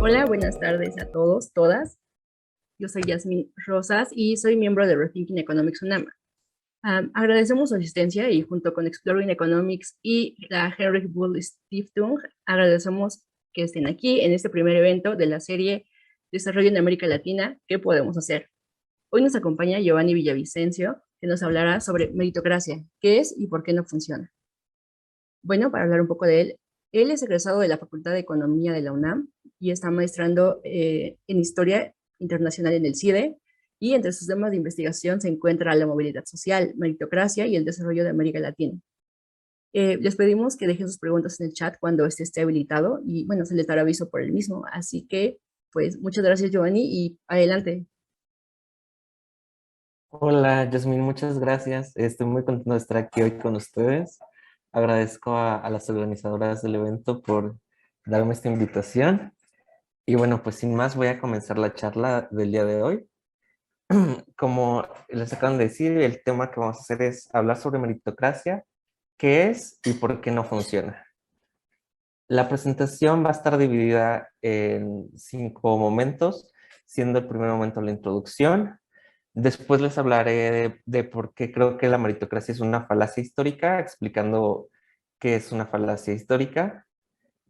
Hola, buenas tardes a todos, todas. Yo soy Yasmin Rosas y soy miembro de Rethinking Economics UNAM. Agradecemos su asistencia y junto con Exploring Economics y la Heinrich Böll Stiftung, agradecemos que estén aquí en este primer evento de la serie Desarrollo en América Latina, ¿qué podemos hacer? Hoy nos acompaña Giovanni Villavicencio, que nos hablará sobre meritocracia, qué es y por qué no funciona. Bueno, para hablar un poco de él es egresado de la Facultad de Economía de la UNAM y está maestrando en Historia Internacional en el CIDE, y entre sus temas de investigación se encuentra la movilidad social, meritocracia y el desarrollo de América Latina. Les pedimos que dejen sus preguntas en el chat cuando este esté habilitado y bueno, se les dará aviso por el mismo. Así que, pues, muchas gracias, Giovanni, y adelante. Hola, Yasmin, muchas gracias. Estoy muy contento de estar aquí hoy con ustedes. Agradezco a las organizadoras del evento por darme esta invitación. Y bueno, pues sin más voy a comenzar la charla del día de hoy. Como les acaban de decir, el tema que vamos a hacer es hablar sobre meritocracia, qué es y por qué no funciona. La presentación va a estar dividida en 5 momentos, siendo el primer momento la introducción. Después les hablaré de por qué creo que la meritocracia es una falacia histórica, explicando qué es una falacia histórica.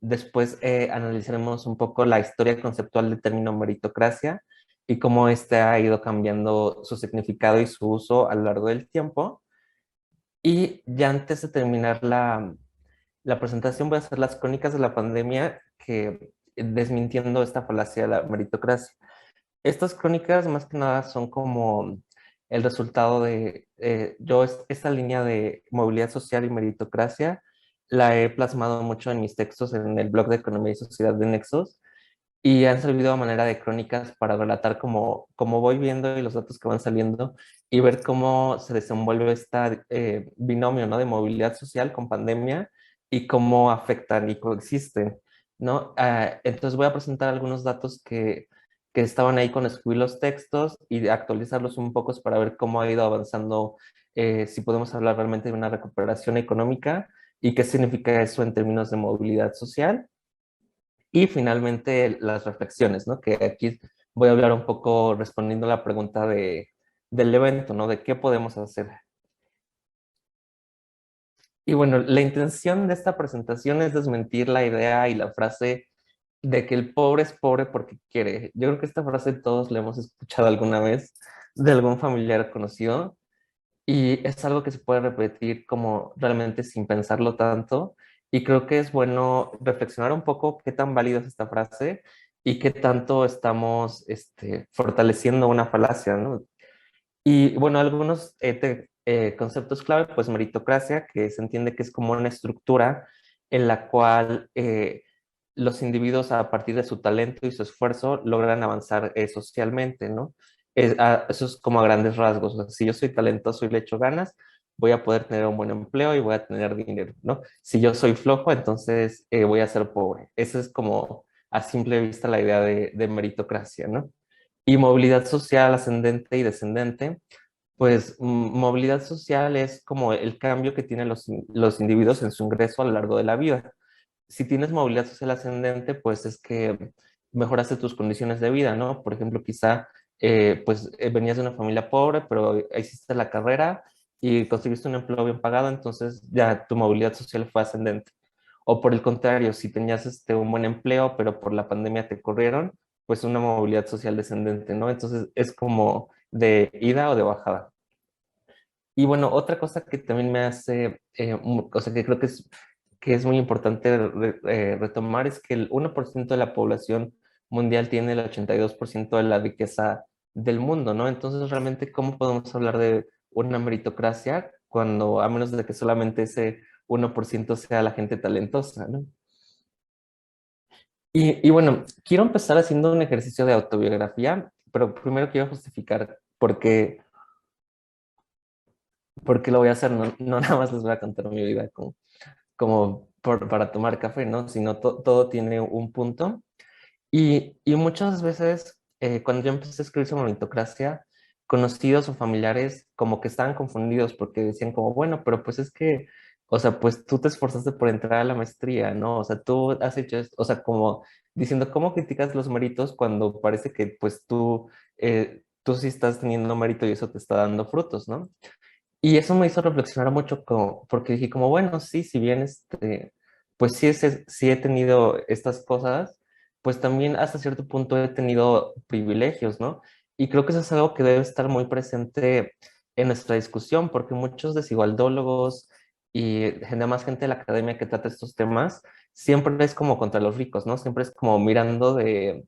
Después analizaremos un poco la historia conceptual del término meritocracia y cómo éste ha ido cambiando su significado y su uso a lo largo del tiempo. Y ya antes de terminar la presentación voy a hacer las crónicas de la pandemia que desmintiendo esta falacia de la meritocracia. Estas crónicas más que nada son como el resultado de, esta línea de movilidad social y meritocracia la he plasmado mucho en mis textos en el blog de Economía y Sociedad de Nexos y han servido a manera de crónicas para relatar cómo voy viendo y los datos que van saliendo y ver cómo se desenvuelve este binomio, ¿no? De movilidad social con pandemia y cómo afectan y coexisten, ¿no? Entonces voy a presentar algunos datos que estaban ahí con escribir los textos y actualizarlos un poco para ver cómo ha ido avanzando, si podemos hablar realmente de una recuperación económica y qué significa eso en términos de movilidad social. Y finalmente las reflexiones, ¿no? Que aquí voy a hablar un poco respondiendo a la pregunta del evento, ¿no? De qué podemos hacer. Y bueno, la intención de esta presentación es desmentir la idea y la frase de que el pobre es pobre porque quiere. Yo creo que esta frase todos la hemos escuchado alguna vez de algún familiar conocido y es algo que se puede repetir como realmente sin pensarlo tanto. Y creo que es bueno reflexionar un poco qué tan válida es esta frase y qué tanto estamos fortaleciendo una falacia, ¿no? Y bueno, algunos conceptos clave, pues meritocracia, que se entiende que es como una estructura en la cual los individuos a partir de su talento y su esfuerzo logran avanzar socialmente, ¿no? Eso es como a grandes rasgos. O sea, si yo soy talentoso y le echo ganas, voy a poder tener un buen empleo y voy a tener dinero, ¿no? Si yo soy flojo, entonces voy a ser pobre. Esa es como a simple vista la idea de meritocracia, ¿no? Y movilidad social ascendente y descendente, pues movilidad social es como el cambio que tienen los individuos en su ingreso a lo largo de la vida. Si tienes movilidad social ascendente, pues es que mejoraste tus condiciones de vida, ¿no? Por ejemplo, quizá venías de una familia pobre, pero hiciste la carrera y conseguiste un empleo bien pagado, entonces ya tu movilidad social fue ascendente. O por el contrario, si tenías un buen empleo, pero por la pandemia te corrieron, pues una movilidad social descendente, ¿no? Entonces es como de ida o de bajada. Y bueno, otra cosa que también me hace, o sea, que creo que es muy importante retomar es que el 1% de la población mundial tiene el 82% de la riqueza del mundo, ¿no? Entonces, realmente, ¿cómo podemos hablar de una meritocracia cuando, a menos de que solamente ese 1% sea la gente talentosa, ¿no? Y bueno, quiero empezar haciendo un ejercicio de autobiografía, pero primero quiero justificar por qué lo voy a hacer. No, no nada más les voy a contar mi vida para tomar café, ¿no? Sino todo tiene un punto. Y muchas veces, cuando yo empecé a escribir sobre meritocracia, conocidos o familiares como que estaban confundidos porque decían como, bueno, pero pues es que o sea, pues tú te esforzaste por entrar a la maestría, ¿no? O sea, tú has hecho esto, o sea, como diciendo, ¿cómo criticas los méritos cuando parece que pues tú sí estás teniendo mérito y eso te está dando frutos, ¿no? Y eso me hizo reflexionar mucho porque dije como, bueno, sí, si bien pues sí, sí he tenido estas cosas, pues también hasta cierto punto he tenido privilegios, ¿no? Y creo que eso es algo que debe estar muy presente en nuestra discusión, porque muchos desigualdólogos y más gente de la academia que trata estos temas, siempre es como contra los ricos, ¿no? Siempre es como mirando de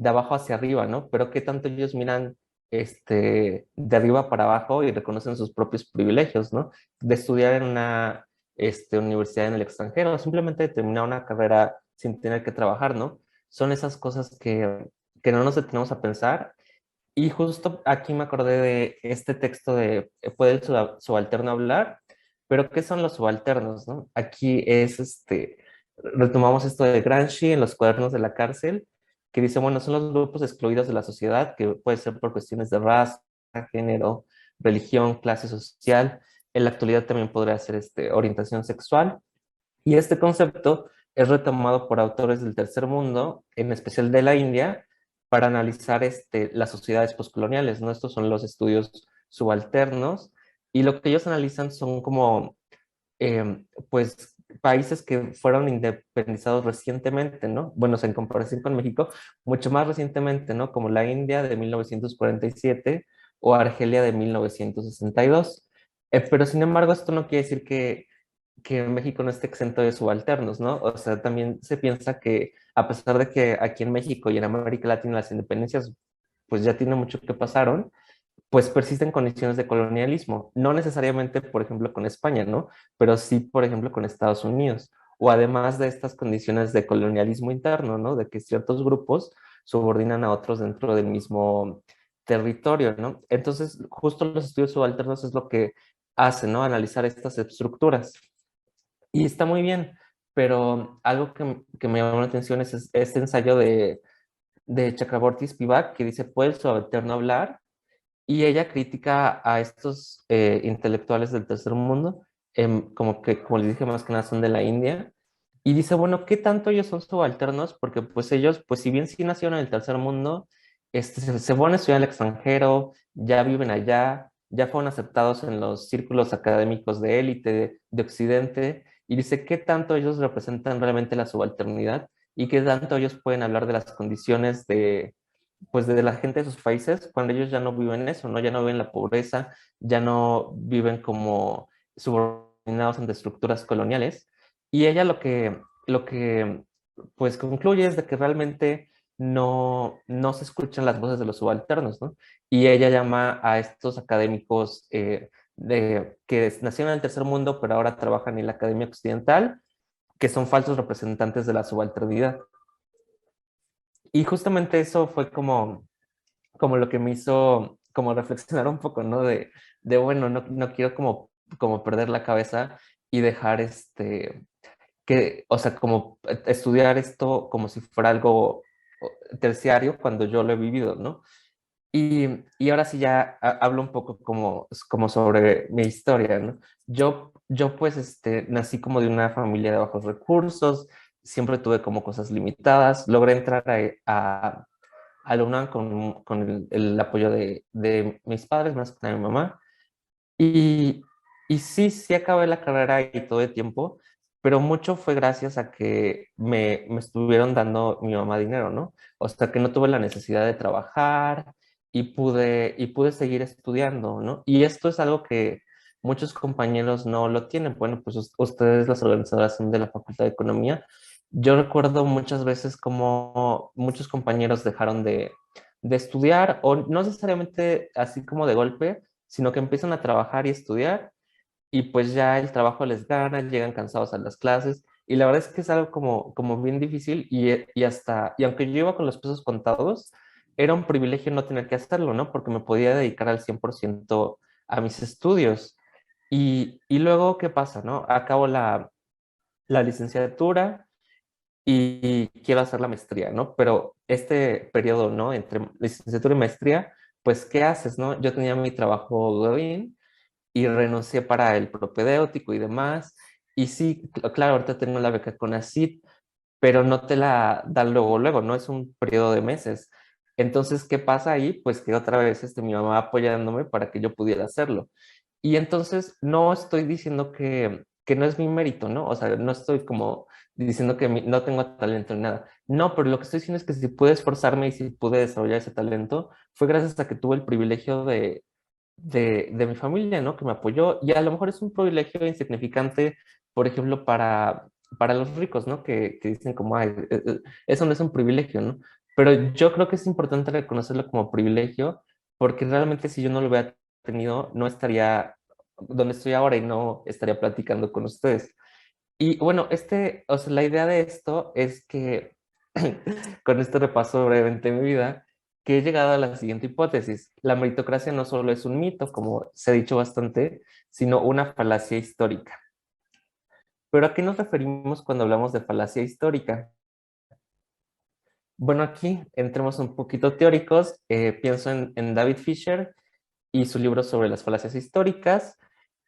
abajo hacia arriba, ¿no? Pero qué tanto ellos miran de arriba para abajo y reconocen sus propios privilegios, ¿no? De estudiar en una universidad en el extranjero, o simplemente de terminar una carrera sin tener que trabajar, ¿no? Son esas cosas que no nos detenemos a pensar. Y justo aquí me acordé de este texto de ¿puede el subalterno hablar? Pero ¿qué son los subalternos, no? Aquí es retomamos esto de Gramsci en los cuadernos de la cárcel, que dice, bueno, son los grupos excluidos de la sociedad, que puede ser por cuestiones de raza, género, religión, clase social. En la actualidad también podría ser orientación sexual. Y este concepto es retomado por autores del tercer mundo, en especial de la India, para analizar las sociedades postcoloniales, ¿no? Estos son los estudios subalternos, y lo que ellos analizan son como, pues, países que fueron independizados recientemente, ¿no? Bueno, en comparación con México, mucho más recientemente, ¿no? Como la India de 1947 o Argelia de 1962. Pero sin embargo, esto no quiere decir que México no esté exento de subalternos, ¿no? O sea, también se piensa que a pesar de que aquí en México y en América Latina las independencias pues ya tiene mucho que pasaron, pues persisten condiciones de colonialismo, no necesariamente, por ejemplo, con España, ¿no? Pero sí, por ejemplo, con Estados Unidos, o además de estas condiciones de colonialismo interno, ¿no? De que ciertos grupos subordinan a otros dentro del mismo territorio, ¿no? Entonces, justo los estudios subalternos es lo que hacen, ¿no? Analizar estas estructuras. Y está muy bien, pero algo que me llamó la atención es este ensayo de Chakraborty Spivak que dice, ¿puede el subalterno hablar? Y ella critica a estos intelectuales del tercer mundo, como que, como les dije, más que nada son de la India, y dice, bueno, ¿qué tanto ellos son subalternos? Porque pues ellos, pues si bien sí nacieron en el tercer mundo, se fueron a estudiar al extranjero, ya viven allá, ya fueron aceptados en los círculos académicos de élite de Occidente, y dice, ¿qué tanto ellos representan realmente la subalternidad? Y qué tanto ellos pueden hablar de las condiciones pues de la gente de sus países cuando ellos ya no viven eso, ¿no? Ya no viven la pobreza, ya no viven como subordinados ante estructuras coloniales. Y ella lo que pues concluye es de que realmente no se escuchan las voces de los subalternos, ¿no? Y ella llama a estos académicos que nacieron en el tercer mundo, pero ahora trabajan en la academia occidental, que son falsos representantes de la subalternidad. Y justamente eso fue como lo que me hizo como reflexionar un poco, ¿no? De bueno, no quiero como perder la cabeza y dejar o sea, como estudiar esto como si fuera algo terciario cuando yo lo he vivido, ¿no? Y ahora sí ya hablo un poco como sobre mi historia, ¿no? Yo pues nací como de una familia de bajos recursos, siempre tuve como cosas limitadas, logré entrar a la UNAM con el apoyo de mis padres, más que de mi mamá. Y, y sí, sí acabé la carrera y todo el tiempo, pero mucho fue gracias a que me estuvieron dando mi mamá dinero, ¿no? O sea, que no tuve la necesidad de trabajar y pude seguir estudiando, ¿no? Y esto es algo que muchos compañeros no lo tienen. Bueno, pues ustedes, las organizadoras son de la Facultad de Economía. Yo recuerdo muchas veces como muchos compañeros dejaron de estudiar, o no necesariamente así como de golpe, sino que empiezan a trabajar y estudiar y pues ya el trabajo les gana, llegan cansados a las clases y la verdad es que es algo como bien difícil y aunque yo iba con los pesos contados, era un privilegio no tener que hacerlo, ¿no? Porque me podía dedicar al 100% a mis estudios. Y luego, ¿qué pasa, no? Acabo la licenciatura y quiero hacer la maestría, ¿no? Pero este periodo, ¿no? Entre licenciatura y maestría, pues, ¿qué haces, no? Yo tenía mi trabajo Godín y renuncié para el propedéutico y demás. Y sí, claro, ahorita tengo la beca con ACID, pero no te la dan luego, luego, no es un periodo de meses. Entonces, ¿qué pasa ahí? Pues que otra vez mi mamá apoyándome para que yo pudiera hacerlo. Y entonces no estoy diciendo que no es mi mérito, ¿no? O sea, no estoy como diciendo que no tengo talento ni nada. No, pero lo que estoy diciendo es que si pude esforzarme y si pude desarrollar ese talento, fue gracias a que tuve el privilegio de mi familia, ¿no? Que me apoyó. Y a lo mejor es un privilegio insignificante, por ejemplo, para los ricos, ¿no? Que dicen como, ay, eso no es un privilegio, ¿no? Pero yo creo que es importante reconocerlo como privilegio, porque realmente si yo no lo hubiera tenido, no estaría donde estoy ahora y no estaría platicando con ustedes. Y bueno, o sea, la idea de esto es que, con este repaso brevemente de mi vida, que he llegado a la siguiente hipótesis. La meritocracia no solo es un mito, como se ha dicho bastante, sino una falacia histórica. ¿Pero a qué nos referimos cuando hablamos de falacia histórica? Bueno, aquí entremos un poquito teóricos. Pienso en David Fisher y su libro sobre las falacias históricas,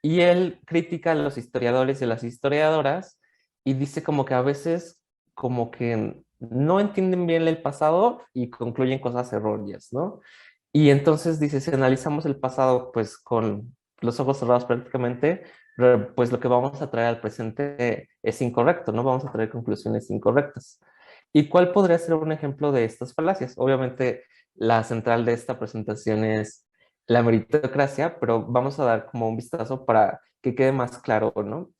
y él critica a los historiadores y a las historiadoras y dice como que a veces como que no entienden bien el pasado y concluyen cosas erróneas, ¿no? Y entonces dice, si analizamos el pasado pues con los ojos cerrados prácticamente, pues lo que vamos a traer al presente es incorrecto, ¿no? Vamos a traer conclusiones incorrectas. ¿Y cuál podría ser un ejemplo de estas falacias? Obviamente la central de esta presentación es la meritocracia, pero vamos a dar como un vistazo para que quede más claro, ¿no?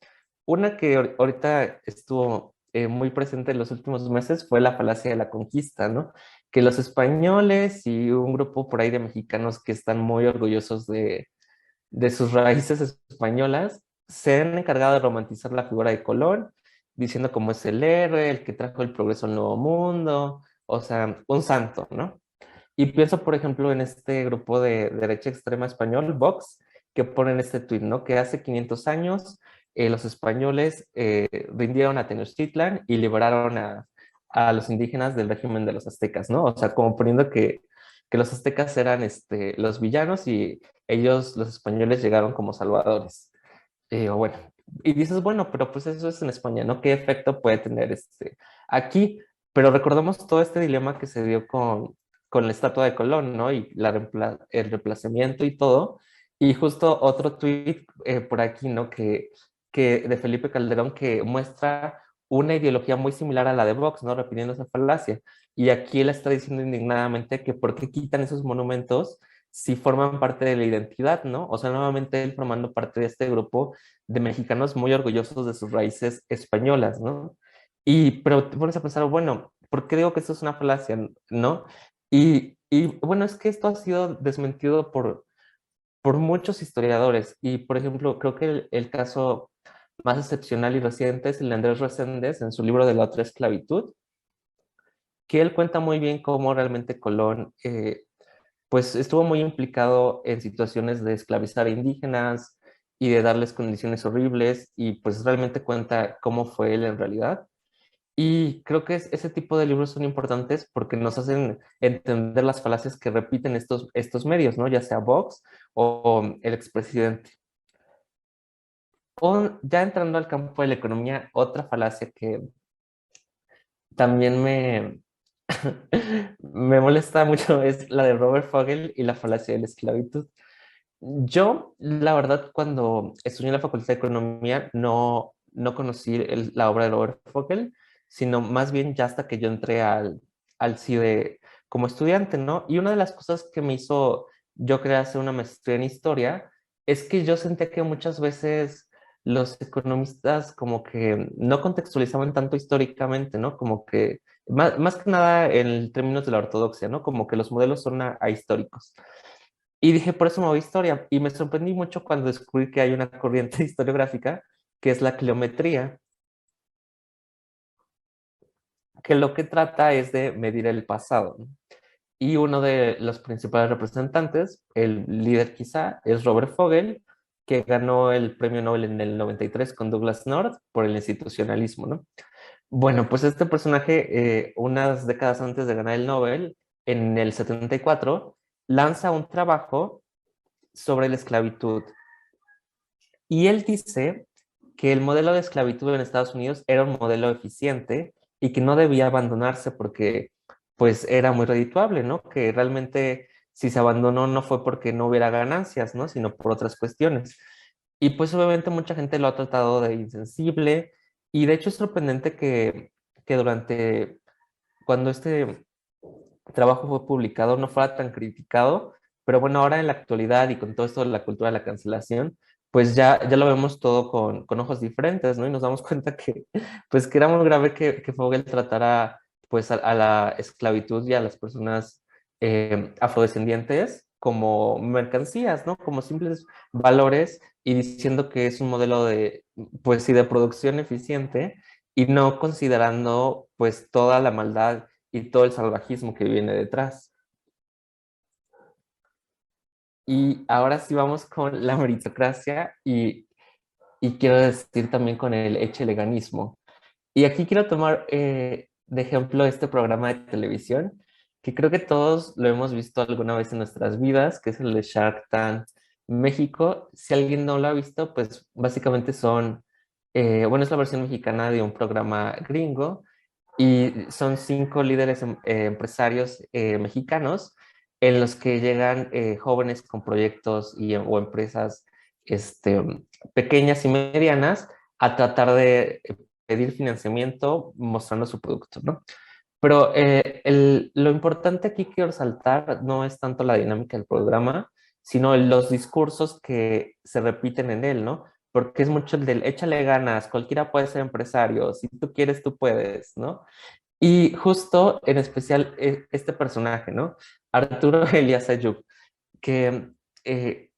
Una que ahorita estuvo muy presente en los últimos meses fue la falacia de la conquista, ¿no? Que los españoles y un grupo por ahí de mexicanos que están muy orgullosos de sus raíces españolas se han encargado de romantizar la figura de Colón, diciendo cómo es el héroe, el que trajo el progreso al Nuevo Mundo, o sea, un santo, ¿no? Y pienso, por ejemplo, en este grupo de derecha extrema español, Vox, que ponen este tuit, ¿no? Que hace 500 años los españoles rindieron a Tenochtitlan y liberaron a los indígenas del régimen de los aztecas, ¿no? O sea, como poniendo que los aztecas eran los villanos y ellos, los españoles, llegaron como salvadores. O bueno, y dices, bueno, pero pues eso es en España, ¿no? ¿Qué efecto puede tener aquí? Pero recordemos todo este dilema que se dio con la estatua de Colón, ¿no? Y el reemplazamiento y todo. Y justo otro tuit por aquí, ¿no? Que de Felipe Calderón que muestra una ideología muy similar a la de Vox, ¿no? Repitiendo esa falacia. Y aquí él está diciendo indignadamente que por qué quitan esos monumentos si forman parte de la identidad, ¿no? O sea, nuevamente él formando parte de este grupo de mexicanos muy orgullosos de sus raíces españolas, ¿no? Pero te pones a pensar, bueno, ¿por qué digo que esto es una falacia, no? Y bueno, es que esto ha sido desmentido por muchos historiadores. Y, por ejemplo, creo que el caso más excepcional y reciente es el de Andrés Reséndez en su libro de la otra esclavitud, que él cuenta muy bien cómo realmente Colón pues estuvo muy implicado en situaciones de esclavizar a indígenas y de darles condiciones horribles y pues realmente cuenta cómo fue él en realidad. Y creo que ese tipo de libros son importantes porque nos hacen entender las falacias que repiten estos medios, ¿no? Ya sea Vox o el expresidente. O ya entrando al campo de la economía, otra falacia que también me molesta mucho es la de Robert Fogel y la falacia de la esclavitud. Yo, la verdad, cuando estudié en la Facultad de Economía, no conocí la obra de Robert Fogel, sino más bien ya hasta que yo entré al CIDE como estudiante, ¿no? Y una de las cosas que me hizo yo querer hacer una maestría en historia es que yo sentía que muchas veces los economistas como que no contextualizaban tanto históricamente, ¿no? Como que, más que nada en términos de la ortodoxia, ¿no? Como que los modelos son ahistóricos. Y dije, por eso me voy a historia. Y me sorprendí mucho cuando descubrí que hay una corriente historiográfica que es la cleometría, que lo que trata es de medir el pasado, ¿no? Y uno de los principales representantes, el líder quizá, es Robert Fogel, que ganó el premio Nobel en el 93 con Douglas North por el institucionalismo, ¿no? Bueno, pues este personaje, unas décadas antes de ganar el Nobel, en el 74, lanza un trabajo sobre la esclavitud Y él dice que el modelo de esclavitud en Estados Unidos era un modelo eficiente y que no debía abandonarse porque pues era muy redituable, ¿no? Que realmente si se abandonó no fue porque no hubiera ganancias, ¿no? Sino por otras cuestiones. Y pues obviamente mucha gente lo ha tratado de insensible y de hecho es sorprendente que durante, cuando este trabajo fue publicado no fuera tan criticado, pero bueno, ahora en la actualidad y con todo esto de la cultura de la cancelación, pues ya lo vemos todo con ojos diferentes, ¿no? Y nos damos cuenta que, pues, que era muy grave que Fogel tratara, pues, a la esclavitud y a las personas afrodescendientes como mercancías, ¿no? Como simples valores y diciendo que es un modelo de, pues, sí, de producción eficiente y no considerando, pues, toda la maldad y todo el salvajismo que viene detrás. Y ahora sí vamos con la meritocracia y quiero decir también con el echeleganismo. Y aquí quiero tomar de ejemplo este programa de televisión, que creo que todos lo hemos visto alguna vez en nuestras vidas, que es el de Shark Tank México. Si alguien no lo ha visto, pues básicamente son, bueno, es la versión mexicana de un programa gringo y son 5 líderes empresarios mexicanos en los que llegan jóvenes con proyectos o empresas este, pequeñas y medianas a tratar de pedir financiamiento mostrando su producto, ¿no? Pero lo importante aquí que quiero resaltar no es tanto la dinámica del programa, sino los discursos que se repiten en él, ¿no? Porque es mucho el del échale ganas, cualquiera puede ser empresario, si tú quieres, tú puedes, ¿no? Y justo en especial este personaje, ¿no? Arturo Elías Ayub, que, eh,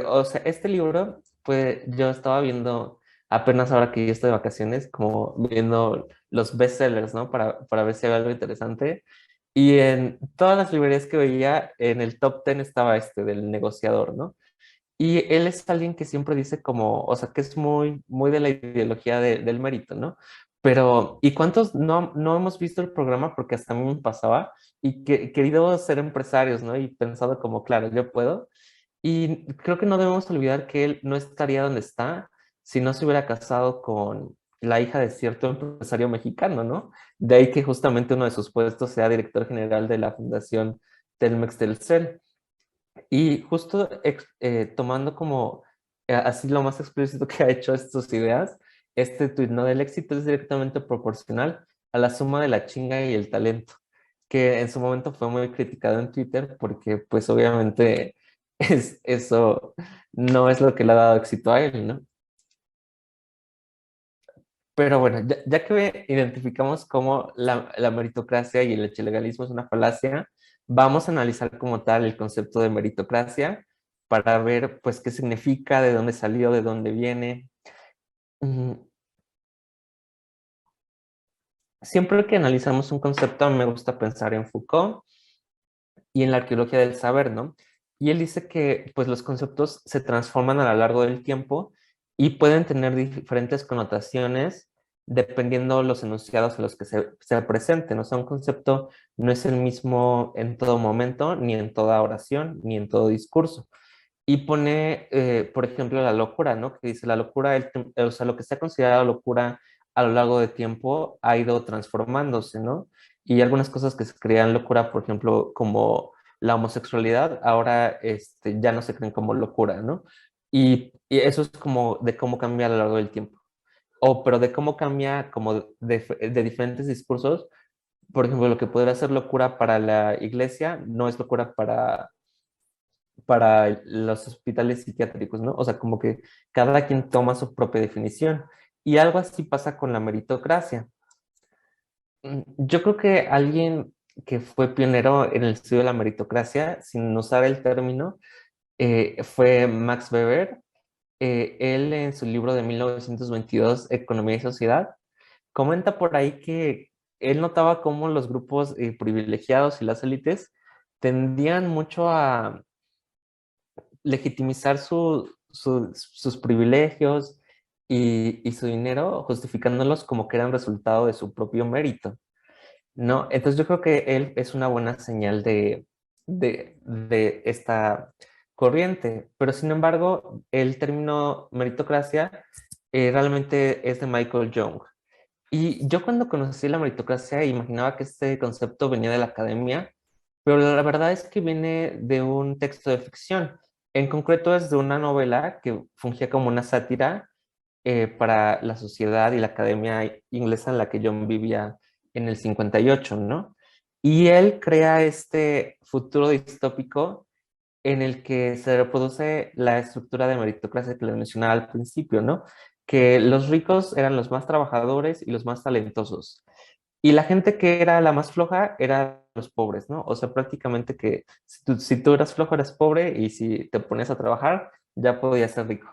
o sea, este libro, pues yo estaba viendo apenas ahora que yo estoy de vacaciones, como viendo los bestsellers, ¿no? Para ver si había algo interesante. Y en todas las librerías que veía, en el top 10 estaba este del negociador, ¿no? Y él es alguien que siempre dice como, o sea, que es muy de la ideología del mérito, ¿no? Pero, ¿y cuántos no hemos visto el programa? Porque hasta a mí me pasaba y que querido ser empresarios, ¿no? Y pensado como, claro, yo puedo. Y creo que no debemos olvidar que él no estaría donde está si no se hubiera casado con la hija de cierto empresario mexicano, ¿no? De ahí que justamente uno de sus puestos sea director general de la Fundación Telmex Telcel. Y justo tomando como así lo más explícito que ha hecho estas ideas, este tuit, ¿no? Del éxito es directamente proporcional a la suma de la chinga y el talento, que en su momento fue muy criticado en Twitter porque pues obviamente eso no es lo que le ha dado éxito a él, ¿no? Pero bueno, ya que identificamos cómo la meritocracia y el legalismo es una falacia, vamos a analizar como tal el concepto de meritocracia para ver pues qué significa, de dónde salió, de dónde viene. Mm, Siempre que analizamos un concepto me gusta pensar en Foucault y en la arqueología del saber, ¿no? Y él dice que pues los conceptos se transforman a lo largo del tiempo y pueden tener diferentes connotaciones dependiendo los enunciados en los que se presenten. O sea, un concepto no es el mismo en todo momento, ni en toda oración, ni en todo discurso. Y pone, por ejemplo, la locura, ¿no? Que dice la locura, o sea, lo que se ha considerado locura a lo largo de tiempo ha ido transformándose, ¿no? Y algunas cosas que se creían locura, por ejemplo, como la homosexualidad, ahora ya no se creen como locura, ¿no? Y eso es como de cómo cambia a lo largo del tiempo. O, pero de cómo cambia como de diferentes discursos. Por ejemplo, lo que podría ser locura para la iglesia no es locura para los hospitales psiquiátricos, ¿no? O sea, como que cada quien toma su propia definición. Y algo así pasa con la meritocracia. Yo creo que alguien que fue pionero en el estudio de la meritocracia, sin usar el término, fue Max Weber. Él en su libro de 1922, Economía y Sociedad, comenta por ahí que él notaba cómo los grupos privilegiados y las élites tendían mucho a legitimizar sus privilegios y su dinero, justificándolos como que eran resultado de su propio mérito, ¿no? Entonces yo creo que él es una buena señal de esta corriente, pero sin embargo, el término meritocracia realmente es de Michael Young. Y yo cuando conocí la meritocracia imaginaba que este concepto venía de la academia, pero la verdad es que viene de un texto de ficción. En concreto es de una novela que fungía como una sátira para la sociedad y la academia inglesa en la que yo vivía en el 58, ¿no? Y él crea este futuro distópico en el que se reproduce la estructura de meritocracia que les mencionaba al principio, ¿no? Que los ricos eran los más trabajadores y los más talentosos. Y la gente que era la más floja eran los pobres, ¿no? O sea, prácticamente que si tú eras flojo eras pobre y si te ponías a trabajar ya podías ser rico.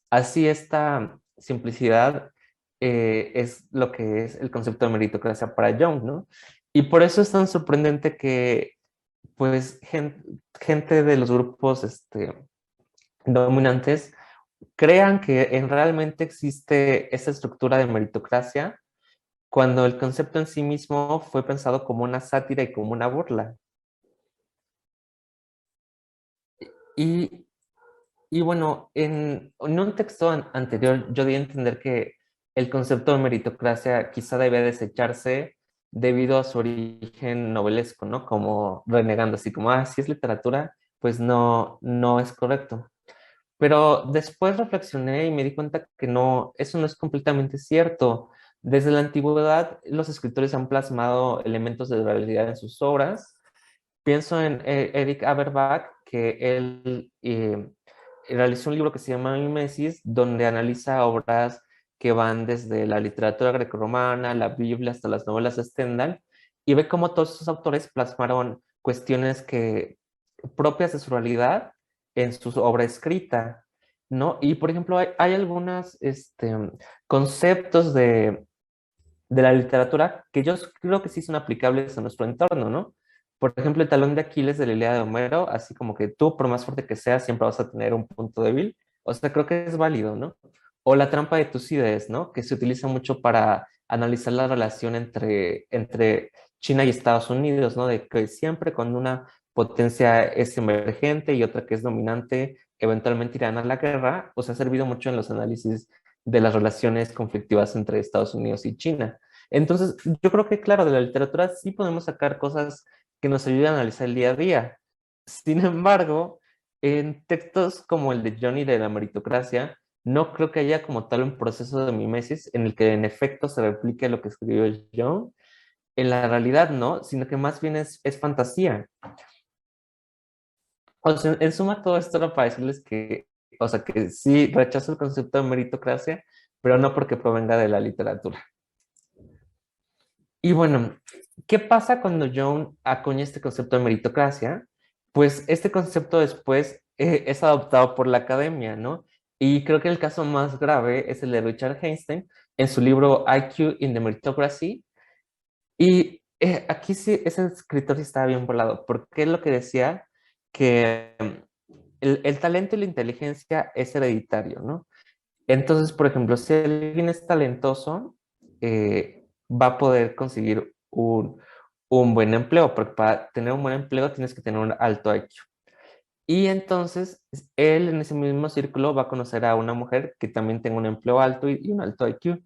Así esta simplicidad es lo que es el concepto de meritocracia para Young, ¿no? Y por eso es tan sorprendente que pues gente de los grupos dominantes crean que realmente existe esa estructura de meritocracia cuando el concepto en sí mismo fue pensado como una sátira y como una burla. Y, y bueno, en un texto anterior yo di a entender que el concepto de meritocracia quizá debía desecharse debido a su origen novelesco, ¿no? Como renegando, así como, si es literatura, pues no, no es correcto. Pero después reflexioné y me di cuenta que no, eso no es completamente cierto. Desde la antigüedad, los escritores han plasmado elementos de realidad en sus obras. Pienso en Eric Averbach, que él realizó un libro que se llama Mimesis, donde analiza obras que van desde la literatura grecorromana, la Biblia, hasta las novelas de Stendhal, y ve cómo todos esos autores plasmaron cuestiones propias de su realidad en su obra escrita, ¿no? Y, por ejemplo, hay algunos conceptos de la literatura que yo creo que sí son aplicables a nuestro entorno, ¿no? Por ejemplo, el talón de Aquiles de la Ilíada de Homero, así como que tú, por más fuerte que seas, siempre vas a tener un punto débil. O sea, creo que es válido, ¿no? O la trampa de Tucídides, ¿no? Que se utiliza mucho para analizar la relación entre China y Estados Unidos, ¿no? De que siempre cuando una potencia es emergente y otra que es dominante, eventualmente irán a la guerra, pues ha servido mucho en los análisis de las relaciones conflictivas entre Estados Unidos y China. Entonces, yo creo que, claro, de la literatura sí podemos sacar cosas que nos ayudan a analizar el día a día. Sin embargo, en textos como el de Johnny de la meritocracia, no creo que haya como tal un proceso de mimesis en el que en efecto se replique lo que escribió John. En la realidad no, sino que más bien es fantasía. O sea, en suma todo esto era para decirles que, o sea, que sí rechazo el concepto de meritocracia, pero no porque provenga de la literatura. Y bueno, ¿qué pasa cuando John acuña este concepto de meritocracia? Pues este concepto después es adoptado por la academia, ¿no? Y creo que el caso más grave es el de Richard Einstein en su libro IQ in the Meritocracy. Y aquí sí, ese escritor sí estaba bien volado, porque él lo que decía que el talento y la inteligencia es hereditario, ¿no? Entonces, por ejemplo, si alguien es talentoso, va a poder conseguir un buen empleo, porque para tener un buen empleo tienes que tener un alto IQ. Y entonces, él en ese mismo círculo va a conocer a una mujer que también tenga un empleo alto y un alto IQ.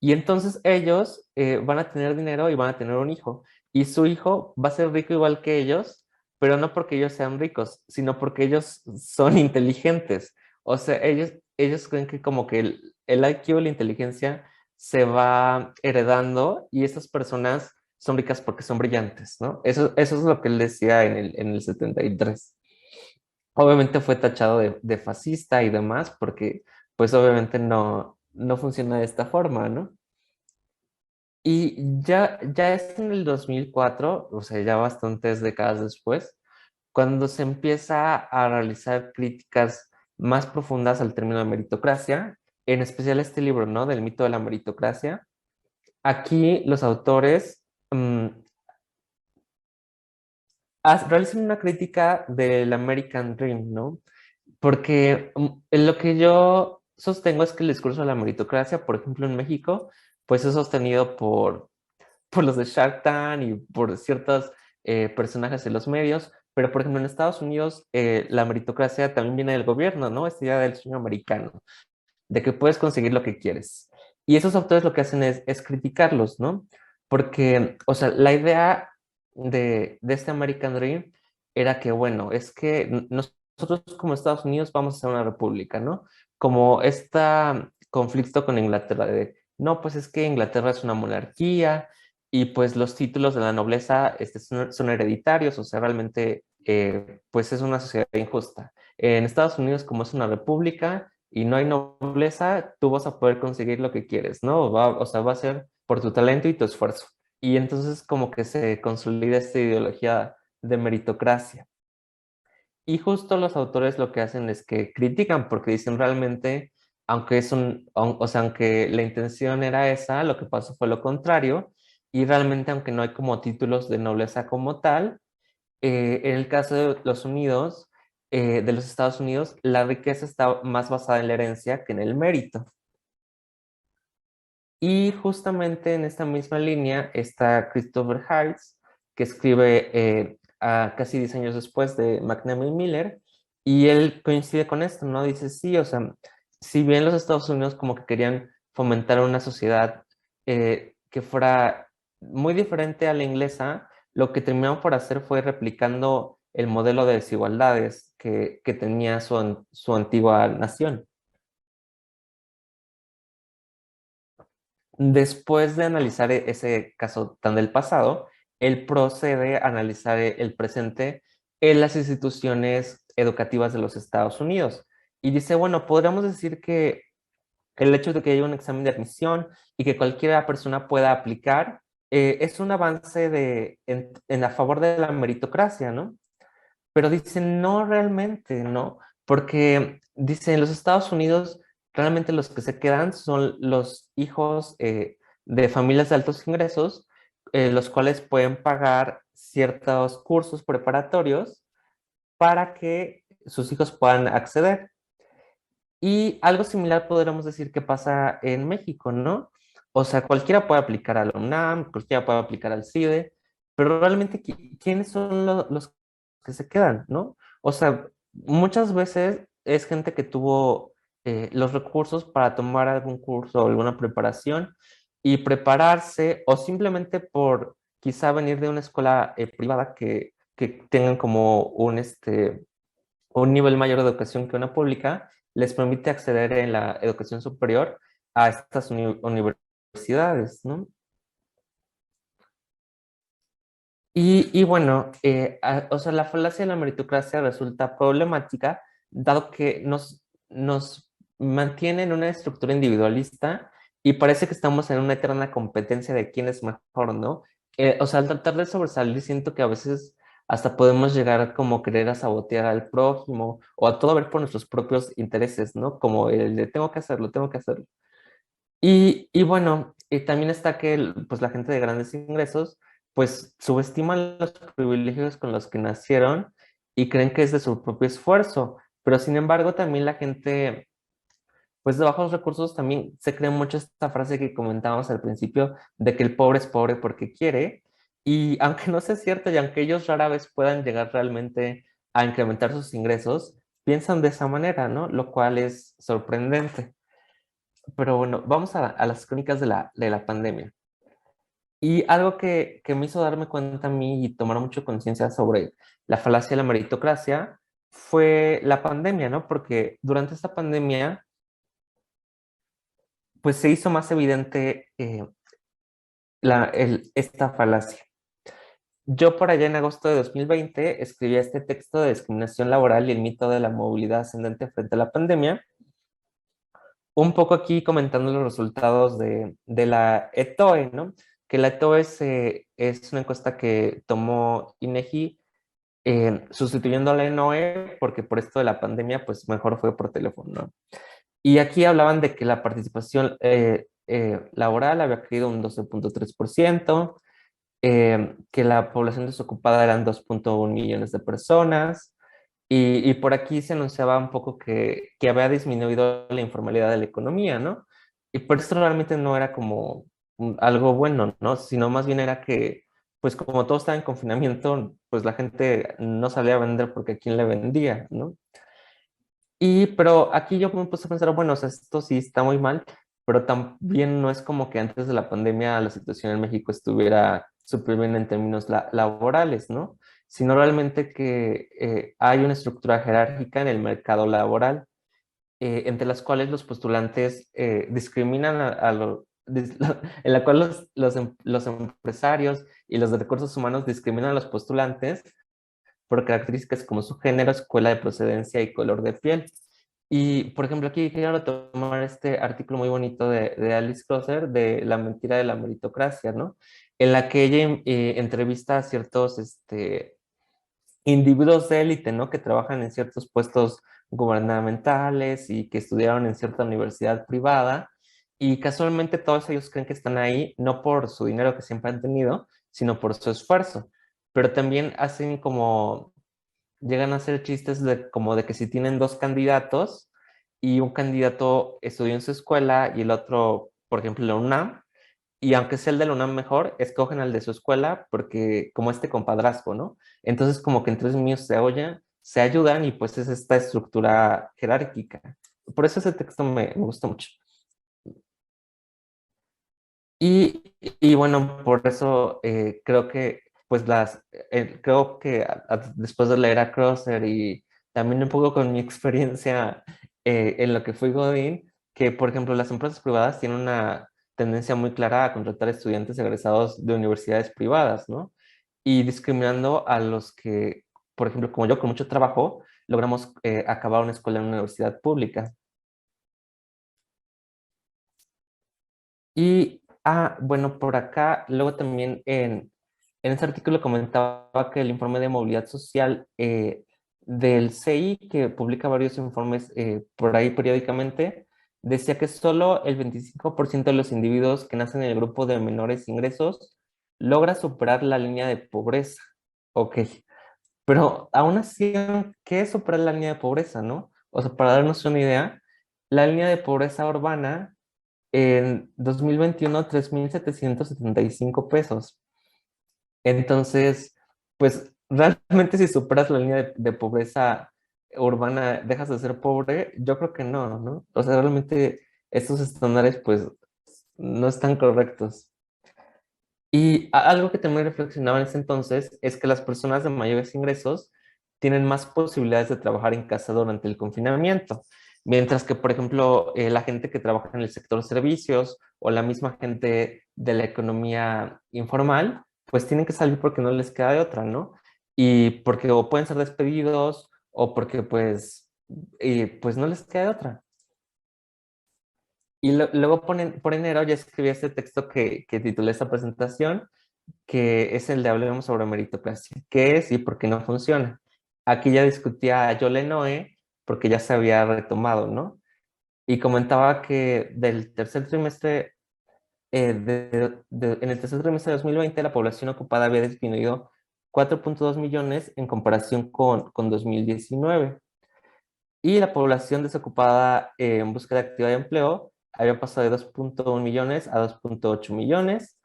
Y entonces ellos van a tener dinero y van a tener un hijo. Y su hijo va a ser rico igual que ellos, pero no porque ellos sean ricos, sino porque ellos son inteligentes. O sea, ellos creen que como que el IQ, la inteligencia, se va heredando y esas personas son ricas porque son brillantes, ¿no? Eso es lo que él decía en el 73. Obviamente fue tachado de fascista y demás, porque pues obviamente no funciona de esta forma, ¿no? Y ya es en el 2004, o sea, ya bastantes décadas después, cuando se empieza a realizar críticas más profundas al término de meritocracia, en especial este libro, ¿no? Del mito de la meritocracia. Aquí los autores realizan una crítica del American Dream, ¿no? Porque lo que yo sostengo es que el discurso de la meritocracia, por ejemplo, en México, pues es sostenido por los de Shark Tank y por ciertos personajes en los medios, Pero, por ejemplo, en Estados Unidos, la meritocracia también viene del gobierno, ¿no? Esta idea del sueño americano, de que puedes conseguir lo que quieres. Y esos autores lo que hacen es criticarlos, ¿no? Porque, o sea, la idea de este American Dream era que, bueno, es que nosotros como Estados Unidos vamos a ser una república, ¿no? Como este conflicto con Inglaterra, de, no, pues es que Inglaterra es una monarquía y pues los títulos de la nobleza son hereditarios, o sea, realmente, pues es una sociedad injusta. En Estados Unidos, como es una república, y no hay nobleza, tú vas a poder conseguir lo que quieres, ¿no? O sea, va a ser por tu talento y tu esfuerzo. Y entonces como que se consolida esta ideología de meritocracia. Y justo los autores lo que hacen es que critican porque dicen realmente, aunque o sea, aunque la intención era esa, lo que pasó fue lo contrario. Y realmente, aunque no hay como títulos de nobleza como tal, en el caso de de los Estados Unidos, la riqueza está más basada en la herencia que en el mérito. Y justamente en esta misma línea está Christopher Hitchens, que escribe a casi 10 años después de McNamara y Miller, y él coincide con esto, ¿no? Dice, sí, o sea, si bien los Estados Unidos como que querían fomentar una sociedad que fuera muy diferente a la inglesa, lo que terminaron por hacer fue replicando el modelo de desigualdades que tenía su antigua nación. Después de analizar ese caso tan del pasado, él procede a analizar el presente en las instituciones educativas de los Estados Unidos. Y dice, bueno, podríamos decir que el hecho de que haya un examen de admisión y que cualquier persona pueda aplicar es un avance a favor de la meritocracia, ¿no? Pero dicen, no realmente, ¿no? Porque dicen, en los Estados Unidos realmente los que se quedan son los hijos de familias de altos ingresos, los cuales pueden pagar ciertos cursos preparatorios para que sus hijos puedan acceder. Y algo similar podríamos decir que pasa en México, ¿no? O sea, cualquiera puede aplicar a la UNAM, cualquiera puede aplicar al CIDE, pero realmente, ¿quiénes son los que se quedan, ¿no? O sea, muchas veces es gente que tuvo los recursos para tomar algún curso o alguna preparación y prepararse, o simplemente por quizá venir de una escuela privada que tengan como un nivel mayor de educación que una pública, les permite acceder en la educación superior a estas universidades, ¿no? Y bueno, o sea, la falacia de la meritocracia resulta problemática, dado que nos mantiene en una estructura individualista y parece que estamos en una eterna competencia de quién es mejor, ¿no? O sea, al tratar de sobresalir, siento que a veces hasta podemos llegar a como querer a sabotear al prójimo o a todo ver por nuestros propios intereses, ¿no? Como el de tengo que hacerlo, tengo que hacerlo. Y bueno, también está que pues la gente de grandes ingresos pues subestiman los privilegios con los que nacieron y creen que es de su propio esfuerzo, pero sin embargo también la gente pues de bajos recursos también se cree mucho esta frase que comentábamos al principio de que el pobre es pobre porque quiere, y aunque no sea cierto y aunque ellos rara vez puedan llegar realmente a incrementar sus ingresos, piensan de esa manera, ¿no? Lo cual es sorprendente. Pero bueno, vamos a las crónicas de la pandemia. Y algo que me hizo darme cuenta a mí y tomar mucho conciencia sobre la falacia de la meritocracia fue la pandemia, ¿no? Porque durante esta pandemia, pues se hizo más evidente esta falacia. Yo por allá en agosto de 2020 escribí este texto de discriminación laboral y el mito de la movilidad ascendente frente a la pandemia, un poco aquí comentando los resultados de la ETOE, ¿no? Que la ETOE es una encuesta que tomó INEGI sustituyendo a la ENOE, porque por esto de la pandemia, pues mejor fue por teléfono, ¿no? Y aquí hablaban de que la participación laboral había caído un 12.3%, que la población desocupada eran 2.1 millones de personas, y por aquí se anunciaba un poco que había disminuido la informalidad de la economía, ¿no? Y por esto realmente no era como algo bueno, ¿no? Sino más bien era que pues como todo estaba en confinamiento, pues la gente no salía a vender porque a quién le vendía, ¿no? Pero aquí yo me puse a pensar, bueno, o sea, esto sí está muy mal, pero también no es como que antes de la pandemia la situación en México estuviera súper bien en términos laborales, ¿no? Sino realmente que hay una estructura jerárquica en el mercado laboral, entre las cuales los postulantes discriminan en la cual los empresarios y los de recursos humanos discriminan a los postulantes por características como su género, escuela de procedencia y color de piel. Y, por ejemplo, aquí quiero tomar este artículo muy bonito de Alice Crosser de La mentira de la meritocracia, ¿no? En la que ella entrevista a ciertos individuos de élite, ¿no? Que trabajan en ciertos puestos gubernamentales y que estudiaron en cierta universidad privada. Y casualmente todos ellos creen que están ahí no por su dinero que siempre han tenido, sino por su esfuerzo. Pero también hacen como llegan a hacer chistes como de que si tienen dos candidatos y un candidato estudió en su escuela y el otro, por ejemplo, en la UNAM, y aunque sea el de la UNAM mejor, escogen al de su escuela porque como este compadrazgo, ¿no? Entonces como que entre los niños se ayudan y pues es esta estructura jerárquica. Por eso ese texto me gusta mucho. Y bueno, por eso creo que, pues creo que después de leer a Crosser y también un poco con mi experiencia en lo que fui Godín, que por ejemplo las empresas privadas tienen una tendencia muy clara a contratar estudiantes egresados de universidades privadas, ¿no? Y discriminando a los que, por ejemplo, como yo con mucho trabajo, logramos acabar una escuela en una universidad pública. Bueno, por acá, luego también en ese artículo comentaba que el informe de movilidad social del CI, que publica varios informes por ahí periódicamente, decía que solo el 25% de los individuos que nacen en el grupo de menores ingresos logra superar la línea de pobreza. Ok, pero aún así, ¿qué es superar la línea de pobreza, no? O sea, para darnos una idea, la línea de pobreza urbana en 2021, 3,775 pesos. Entonces, pues realmente si superas la línea de pobreza urbana, dejas de ser pobre, yo creo que no, ¿no? O sea, realmente estos estándares pues no están correctos. Y algo que también reflexionaba en ese entonces es que las personas de mayores ingresos tienen más posibilidades de trabajar en casa durante el confinamiento, mientras que, por ejemplo, la gente que trabaja en el sector servicios o la misma gente de la economía informal, pues tienen que salir porque no les queda de otra, ¿no? Y porque o pueden ser despedidos o porque pues no les queda de otra. Y luego por enero ya escribí este texto que titulé esta presentación, que es el de Hablemos sobre meritocracia. ¿Qué es y por qué no funciona? Aquí ya discutía a Yole Noé, porque ya se había retomado, ¿no? Y comentaba que del tercer trimestre, en el tercer trimestre de 2020, la población ocupada había disminuido 4,2 millones en comparación con 2019. Y la población desocupada en búsqueda activa de empleo había pasado de 2,1 millones a 2,8 millones.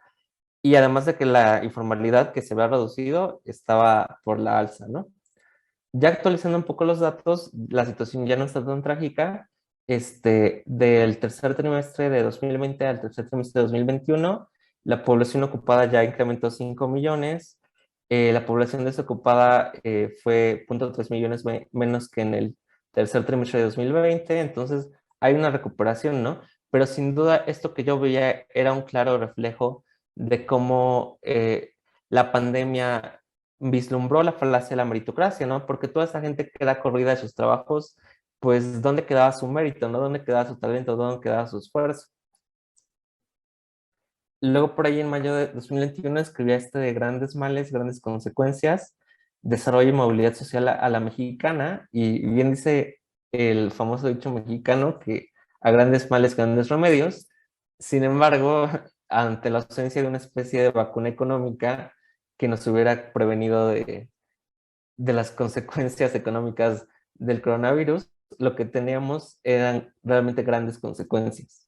Y además de que la informalidad que se había reducido estaba por la alza, ¿no? Ya actualizando un poco los datos, la situación ya no está tan trágica. Del tercer trimestre de 2020 al tercer trimestre de 2021, la población ocupada ya incrementó 5 millones. La población desocupada fue 0,3 millones menos que en el tercer trimestre de 2020. Entonces, hay una recuperación, ¿no? Pero sin duda, esto que yo veía era un claro reflejo de cómo la pandemia vislumbró la falacia de la meritocracia, ¿no? Porque toda esa gente que era corrida de sus trabajos, pues, ¿dónde quedaba su mérito, no? ¿Dónde quedaba su talento? ¿Dónde quedaba su esfuerzo? Luego, por ahí en mayo de 2021, escribía de grandes males, grandes consecuencias, desarrollo y movilidad social a la mexicana, y bien dice el famoso dicho mexicano que a grandes males, grandes remedios. Sin embargo, ante la ausencia de una especie de vacuna económica que nos hubiera prevenido de las consecuencias económicas del coronavirus, lo que teníamos eran realmente grandes consecuencias,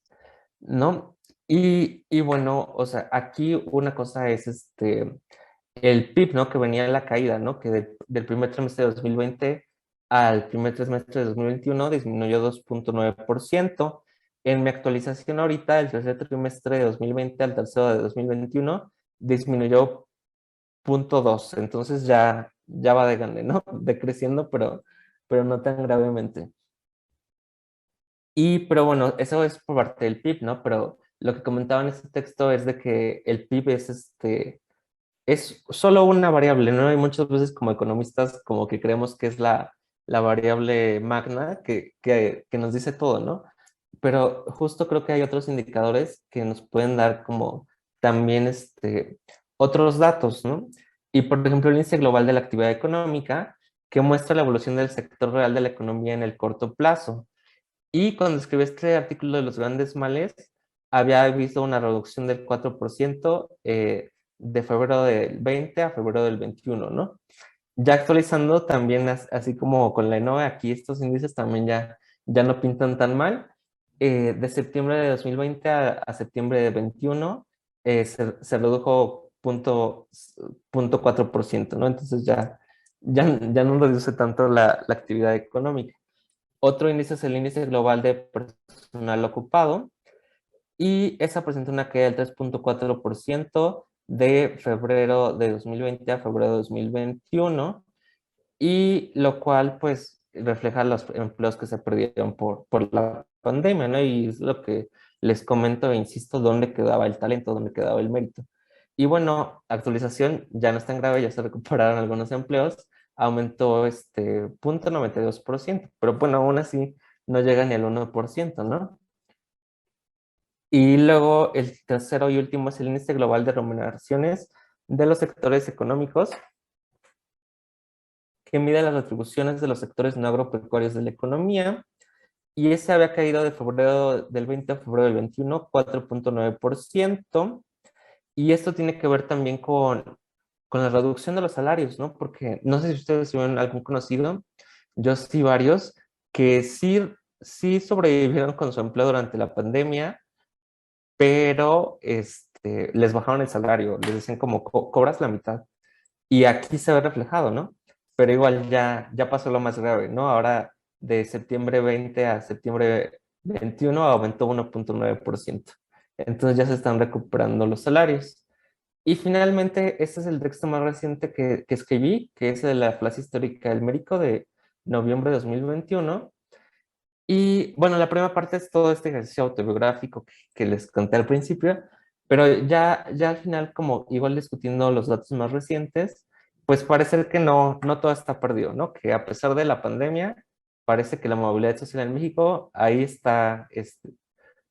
¿no? Y bueno, o sea, aquí una cosa es el PIB, ¿no? Que venía en la caída, ¿no? Que del primer trimestre de 2020 al primer trimestre de 2021 disminuyó 2.9%. En mi actualización ahorita, el tercer trimestre de 2020 al tercero de 2021 disminuyó 0.2. Entonces ya va de gane, ¿no? Decreciendo, pero no tan gravemente. Pero bueno, eso es por parte del PIB, ¿no? Pero lo que comentaba en este texto es de que el PIB es solo una variable, ¿no? Hay muchas veces como economistas como que creemos que es la variable magna que nos dice todo, ¿no? Pero justo creo que hay otros indicadores que nos pueden dar como también otros datos, ¿no? Y por ejemplo el índice global de la actividad económica que muestra la evolución del sector real de la economía en el corto plazo. Y cuando escribí este artículo de los grandes males, había visto una reducción del 4% de febrero del 20 a febrero del 21, ¿no? Ya actualizando también, así como con la ENOE, aquí estos índices también ya no pintan tan mal. De septiembre de 2020 a septiembre de 21 se redujo 0.4%, ¿no? Entonces ya no reduce tanto la actividad económica. Otro índice es el índice global de personal ocupado y esa presenta una caída del 3.4% de febrero de 2020 a febrero de 2021 y lo cual pues refleja los empleos que se perdieron por la pandemia, ¿no? Y es lo que les comento e insisto, dónde quedaba el talento, dónde quedaba el mérito. Y bueno, actualización ya no es tan grave, ya se recuperaron algunos empleos, aumentó 0.92%, pero bueno, aún así no llega ni al 1%, ¿no? Y luego el tercero y último es el índice global de remuneraciones de los sectores económicos, que mide las retribuciones de los sectores no agropecuarios de la economía, y ese había caído de febrero del 20 a febrero del 21, 4.9%, y esto tiene que ver también con la reducción de los salarios, ¿no? Porque no sé si ustedes tuvieron algún conocido, yo sí varios, que sí sobrevivieron con su empleo durante la pandemia, pero les bajaron el salario, les decían como cobras la mitad. Y aquí se ve reflejado, ¿no? Pero igual ya pasó lo más grave, ¿no? Ahora de septiembre 20 a septiembre 21 aumentó 1.9%. Entonces ya se están recuperando los salarios. Y finalmente, este es el texto más reciente que escribí, que es de la clase histórica del México de noviembre de 2021. Y bueno, la primera parte es todo este ejercicio autobiográfico que les conté al principio, pero ya al final, como igual discutiendo los datos más recientes, pues parece que no todo está perdido, ¿no? Que a pesar de la pandemia, parece que la movilidad social en México ahí está,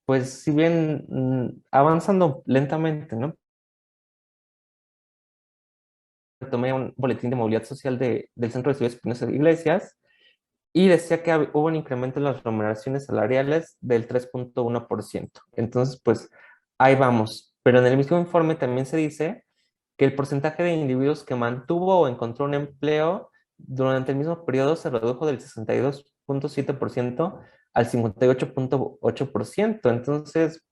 pues si bien avanzando lentamente, ¿no? Tomé un boletín de movilidad social del Centro de Estudios Espinosa de Iglesias y decía que hubo un incremento en las remuneraciones salariales del 3.1%. Entonces, pues ahí vamos. Pero en el mismo informe también se dice que el porcentaje de individuos que mantuvo o encontró un empleo durante el mismo periodo se redujo del 62.7% al 58.8%. Entonces,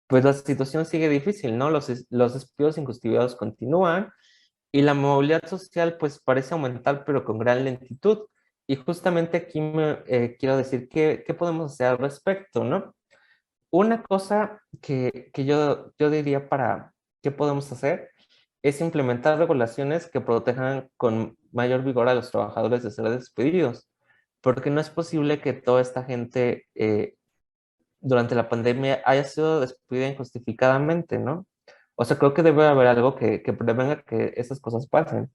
pues la situación sigue difícil, ¿no? Los despidos injustificados continúan y la movilidad social pues parece aumentar, pero con gran lentitud. Y justamente aquí quiero decir qué podemos hacer al respecto, ¿no? Una cosa que yo diría para qué podemos hacer es implementar regulaciones que protejan con mayor vigor a los trabajadores de ser despedidos, porque no es posible que toda esta gente durante la pandemia haya sido despedida injustificadamente, ¿no? O sea, creo que debe haber algo que prevenga que esas cosas pasen.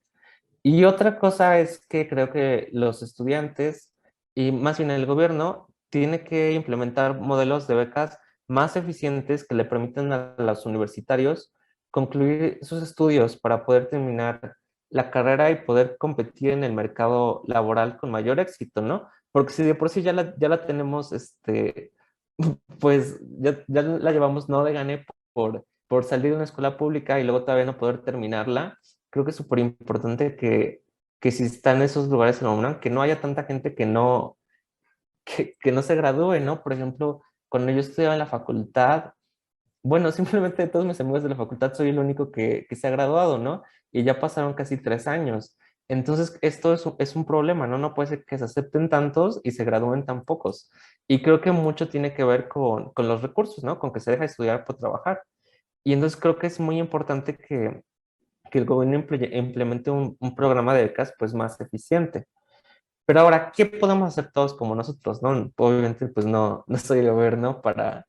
Y otra cosa es que creo que los estudiantes y más bien el gobierno tiene que implementar modelos de becas más eficientes que le permitan a los universitarios concluir sus estudios para poder terminar la carrera y poder competir en el mercado laboral con mayor éxito, ¿no? Porque si de por sí ya la tenemos, pues ya la llevamos no de gane por salir de una escuela pública y luego todavía no poder terminarla. Creo que es súper importante que si están en esos lugares en la UNAM, que no haya tanta gente que no se gradúe, ¿no? Por ejemplo, cuando yo estudiaba en la facultad, bueno, simplemente de todos mis amigos de la facultad soy el único que se ha graduado, ¿no? Y ya pasaron casi 3 años. Entonces, esto es un problema, ¿no? No puede ser que se acepten tantos y se gradúen tan pocos. Y creo que mucho tiene que ver con los recursos, ¿no? Con que se deja de estudiar por trabajar. Y entonces creo que es muy importante que el gobierno implemente un programa de becas pues más eficiente. Pero ahora, ¿qué podemos hacer todos como nosotros, no? Obviamente, pues no soy el gobierno para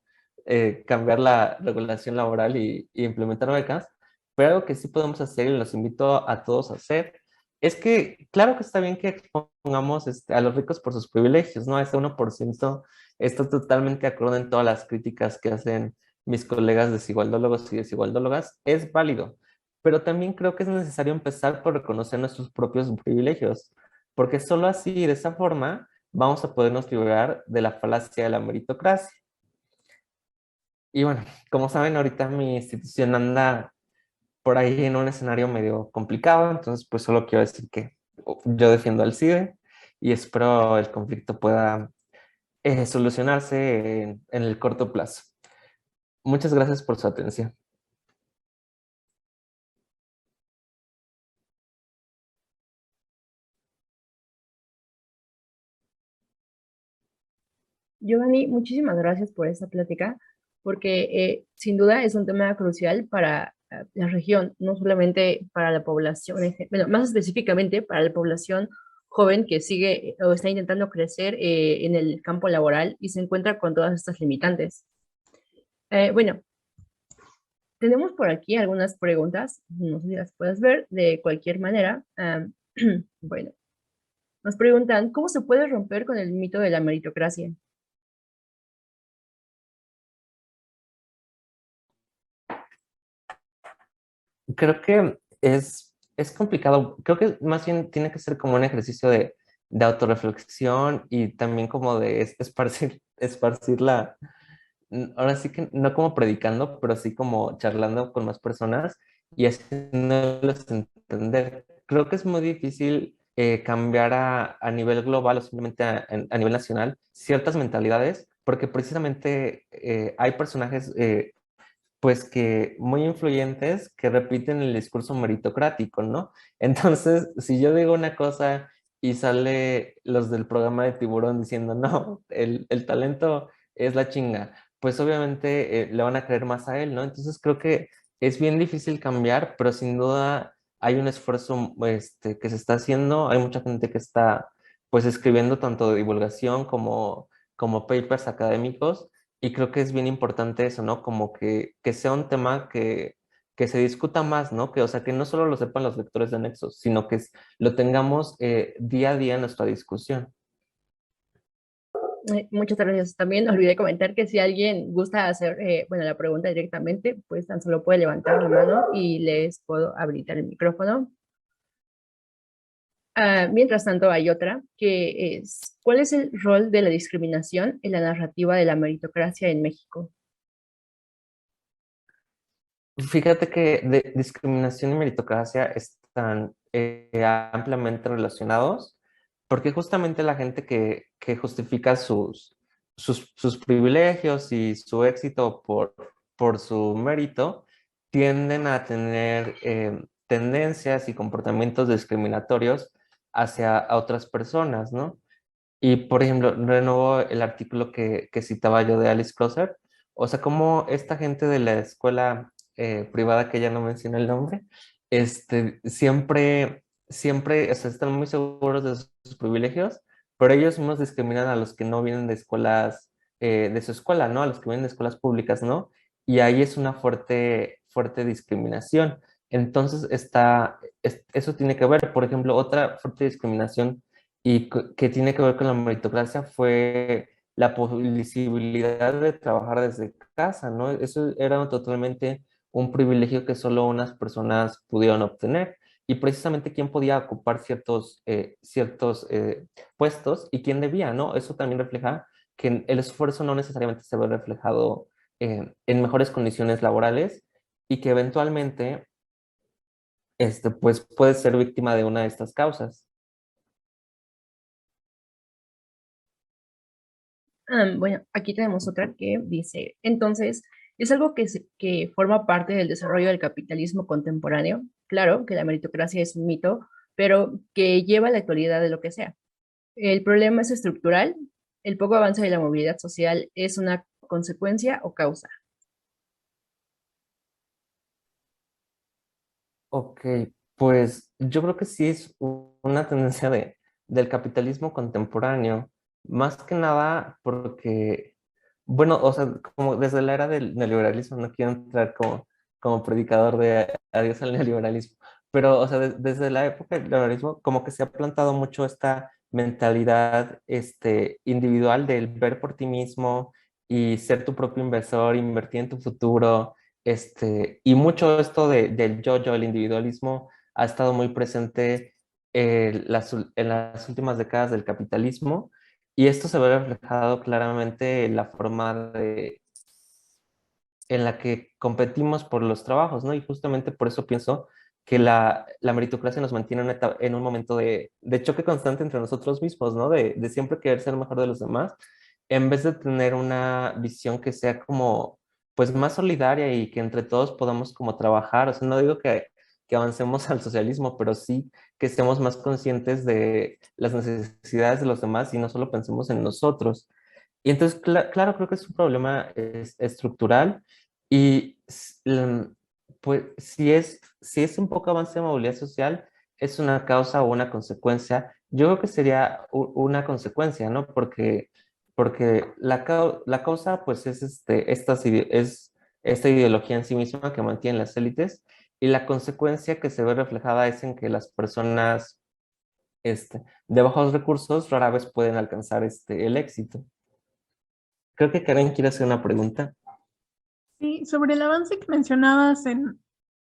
cambiar la regulación laboral y implementar becas, pero algo que sí podemos hacer y los invito a todos a hacer es que, claro que está bien que expongamos a los ricos por sus privilegios, ¿no? Ese 1% está totalmente de acuerdo en todas las críticas que hacen mis colegas desigualdólogos y desigualdólogas, es válido, pero también creo que es necesario empezar por reconocer nuestros propios privilegios porque solo así, de esa forma, vamos a podernos liberar de la falacia de la meritocracia. Y bueno, como saben, ahorita mi institución anda por ahí en un escenario medio complicado, entonces pues solo quiero decir que yo defiendo al CIDE y espero el conflicto pueda solucionarse en el corto plazo. Muchas gracias por su atención. Giovanni, muchísimas gracias por esta plática, porque sin duda es un tema crucial para la región, no solamente para la población, bueno, más específicamente para la población joven que sigue o está intentando crecer en el campo laboral y se encuentra con todas estas limitantes. Bueno, tenemos por aquí algunas preguntas, no sé si las puedes ver de cualquier manera. Bueno, nos preguntan, ¿cómo se puede romper con el mito de la meritocracia? Creo que es complicado. Creo que más bien tiene que ser como un ejercicio de autorreflexión y también como de esparcir ahora sí que no como predicando, pero sí como charlando con más personas y haciéndolos entender. Creo que es muy difícil cambiar a nivel global o simplemente a nivel nacional ciertas mentalidades, porque precisamente hay personajes pues que muy influyentes que repiten el discurso meritocrático, ¿no? Entonces, si yo digo una cosa y sale los del programa de Tiburón diciendo, no, el talento es la chinga, pues obviamente le van a creer más a él, ¿no? Entonces creo que es bien difícil cambiar, pero sin duda hay un esfuerzo que se está haciendo, hay mucha gente que está pues escribiendo tanto de divulgación como papers académicos y creo que es bien importante eso, ¿no? Como que sea un tema que se discuta más, ¿no? Que, o sea, que no solo lo sepan los lectores de Nexos, sino que lo tengamos día a día en nuestra discusión. Muchas gracias. También olvidé comentar que si alguien gusta hacer, bueno, la pregunta directamente, pues tan solo puede levantar la mano y les puedo habilitar el micrófono. Mientras tanto, hay otra que es, ¿cuál es el rol de la discriminación en la narrativa de la meritocracia en México? Fíjate que discriminación y meritocracia están ampliamente relacionados, porque justamente la gente que justifica sus privilegios y su éxito por su mérito, tienden a tener tendencias y comportamientos discriminatorios hacia a otras personas, ¿no? Y, por ejemplo, renuevo el artículo que citaba yo de Alice Crosser, o sea, como esta gente de la escuela privada, que ya no menciona el nombre, siempre, o sea, están muy seguros de sus privilegios, pero ellos mismos discriminan a los que no vienen de escuelas, de su escuela, ¿no? A los que vienen de escuelas públicas, ¿no? Y ahí es una fuerte discriminación. Entonces, eso tiene que ver, por ejemplo, otra fuerte discriminación y que tiene que ver con la meritocracia fue la posibilidad de trabajar desde casa, ¿no? Eso era totalmente un privilegio que solo unas personas pudieron obtener. Y precisamente quién podía ocupar ciertos puestos y quién debía, ¿no? Eso también refleja que el esfuerzo no necesariamente se ve reflejado en mejores condiciones laborales y que eventualmente pues puede ser víctima de una de estas causas. Bueno, aquí tenemos otra que dice, entonces, Es algo que forma parte del desarrollo del capitalismo contemporáneo. Claro que la meritocracia es un mito, pero que lleva a la actualidad de lo que sea. El problema es estructural. El poco avance de la movilidad social es una consecuencia o causa. Ok, pues yo creo que sí es una tendencia del capitalismo contemporáneo, más que nada porque, bueno, o sea, como desde la era del neoliberalismo, no quiero entrar como predicador de adiós al neoliberalismo, pero, o sea, desde la época del neoliberalismo, como que se ha plantado mucho esta mentalidad individual del ver por ti mismo y ser tu propio inversor, invertir en tu futuro, y mucho esto del yo-yo, el individualismo, ha estado muy presente en las últimas décadas del capitalismo, y esto se ve reflejado claramente en la forma en la que competimos por los trabajos, ¿no? Y justamente por eso pienso que la meritocracia nos mantiene en un momento de choque constante entre nosotros mismos, ¿no? De siempre querer ser mejor de los demás, en vez de tener una visión que sea como, pues, más solidaria y que entre todos podamos como trabajar. O sea, no digo que avancemos al socialismo, pero sí que estemos más conscientes de las necesidades de los demás y no solo pensemos en nosotros. Y entonces, claro, creo que es un problema estructural y pues si es un poco avance de movilidad social, es una causa o una consecuencia. Yo creo que sería una consecuencia, ¿no? Porque la causa pues es, es esta ideología en sí misma que mantiene las élites, y la consecuencia que se ve reflejada es en que las personas de bajos recursos rara vez pueden alcanzar el éxito. Creo que Karen quiere hacer una pregunta. Sí, sobre el avance que mencionabas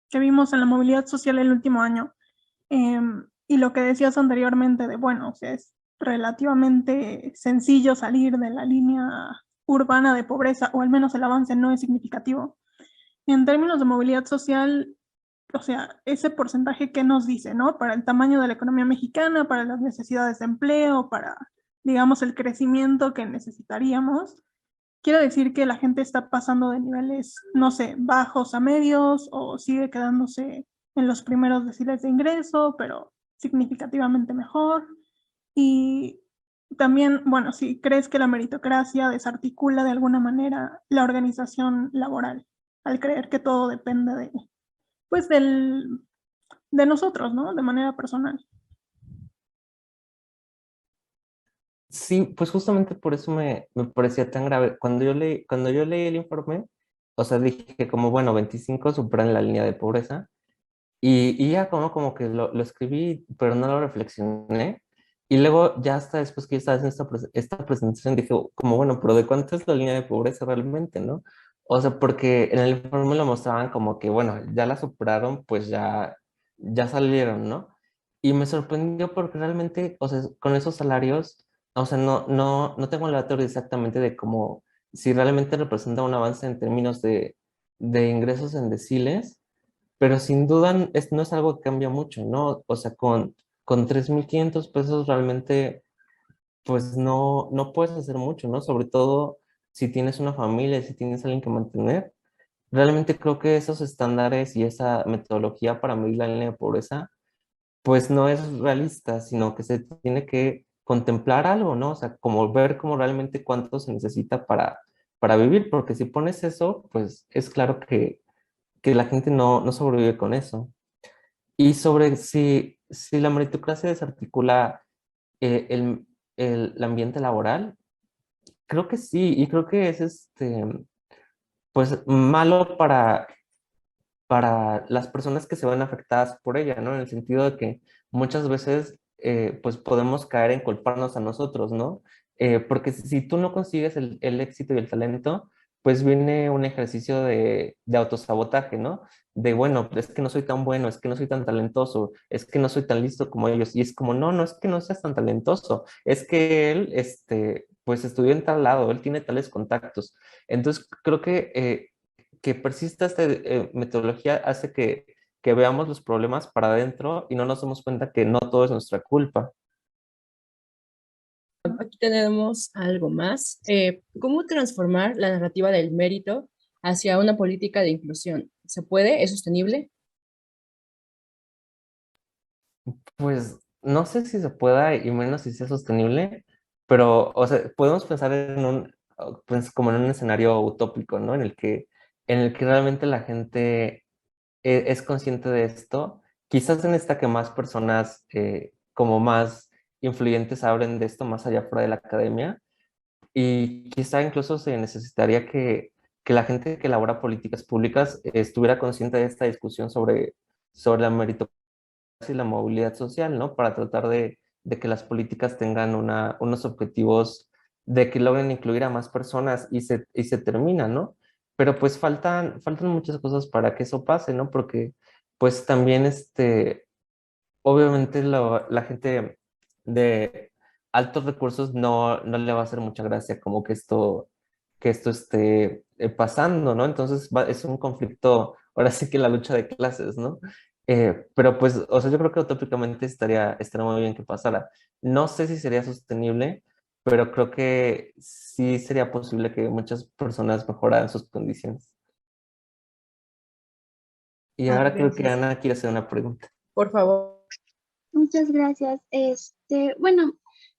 que vimos en la movilidad social el último año, y lo que decías anteriormente de, bueno, o sea, es relativamente sencillo salir de la línea urbana de pobreza, o al menos el avance no es significativo. En términos de movilidad social, o sea, ese porcentaje que nos dice, ¿no? Para el tamaño de la economía mexicana, para las necesidades de empleo, para, digamos, el crecimiento que necesitaríamos. Quiero decir que la gente está pasando de niveles, no sé, bajos a medios, o sigue quedándose en los primeros deciles de ingreso, pero significativamente mejor. Y también, bueno, si crees que la meritocracia desarticula de alguna manera la organización laboral, al creer que todo depende pues de nosotros, ¿no? De manera personal. Sí, pues justamente por eso me parecía tan grave. Cuando yo leí el informe, o sea, dije como, bueno, 25 superan la línea de pobreza, y ya como que lo escribí, pero no lo reflexioné. Y luego ya hasta después que yo estaba haciendo esta presentación, dije como, bueno, pero ¿de cuánto es la línea de pobreza realmente, no? O sea, porque en el informe lo mostraban como que, bueno, ya la superaron, pues ya salieron, ¿no? Y me sorprendió porque realmente, o sea, con esos salarios, o sea, no tengo el dato exactamente de cómo, si realmente representa un avance en términos de ingresos en deciles, pero sin duda no es algo que cambia mucho, ¿no? O sea, con 3,500 pesos realmente, pues no puedes hacer mucho, ¿no? Sobre todo si tienes una familia, si tienes alguien que mantener. Realmente creo que esos estándares y esa metodología para medir la línea de pobreza, pues no es realista, sino que se tiene que contemplar algo, ¿no? O sea, como ver cómo realmente cuánto se necesita para vivir, porque si pones eso, pues es claro que la gente no sobrevive con eso. Y sobre si la meritocracia desarticula el ambiente laboral, creo que sí, y creo que es pues malo para las personas que se ven afectadas por ella, ¿no? En el sentido de que muchas veces pues podemos caer en culparnos a nosotros, ¿no? Porque si tú no consigues el éxito y el talento, pues viene un ejercicio de autosabotaje, ¿no? De, bueno, es que no soy tan bueno, es que no soy tan talentoso, es que no soy tan listo como ellos. Y es como, no es que no seas tan talentoso, es que él, pues estudió en tal lado, él tiene tales contactos. Entonces, creo que persista esta metodología hace que veamos los problemas para adentro y no nos damos cuenta que no todo es nuestra culpa. Aquí tenemos algo más. ¿Cómo transformar la narrativa del mérito hacia una política de inclusión. ¿Se puede? ¿Es sostenible? Pues no sé si se pueda y menos si sea sostenible, pero, o sea, podemos pensar en pues, como en un escenario utópico, ¿no? En el que realmente la gente es consciente de esto. Quizás en esta que más personas como más influyentes hablen de esto más allá fuera de la academia y quizá incluso se necesitaría que la gente que elabora políticas públicas estuviera consciente de esta discusión sobre la meritocracia y la movilidad social, ¿no? Para tratar de que las políticas tengan unos objetivos de que logren incluir a más personas y se termina, ¿no? Pero pues faltan muchas cosas para que eso pase, ¿no? Porque pues también obviamente la gente de altos recursos no le va a hacer mucha gracia como que esto esté pasando, ¿no? Entonces es un conflicto, ahora sí que la lucha de clases, ¿no? Pero pues, o sea, yo creo que utópicamente estaría muy bien que pasara. No sé si sería sostenible, pero creo que sí sería posible que muchas personas mejoraran sus condiciones. Y Ah, ahora creo que gracias. Ana quiere hacer una pregunta. Por favor. Muchas gracias. Bueno,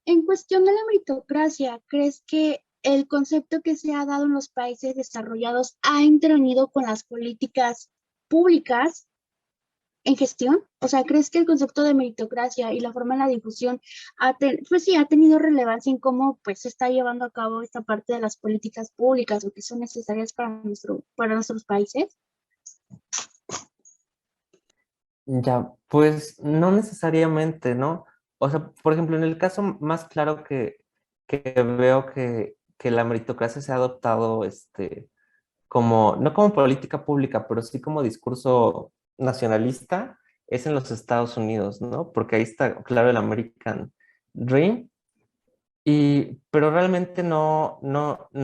en cuestión de la meritocracia, ¿crees que el concepto que se ha dado en los países desarrollados ha intervenido con las políticas públicas en gestión? O sea, ¿crees que el concepto de meritocracia y la forma en la difusión pues sí, ha tenido relevancia en cómo pues se está llevando a cabo esta parte de las políticas públicas o que son necesarias para nuestros países? Ya, pues no necesariamente, ¿no? O sea, por ejemplo, en el caso más claro que veo que la meritocracia se ha adoptado, no como política pública, pero sí como discurso nacionalista, es en los Estados Unidos, ¿no? Porque ahí está, claro, el American Dream, pero realmente no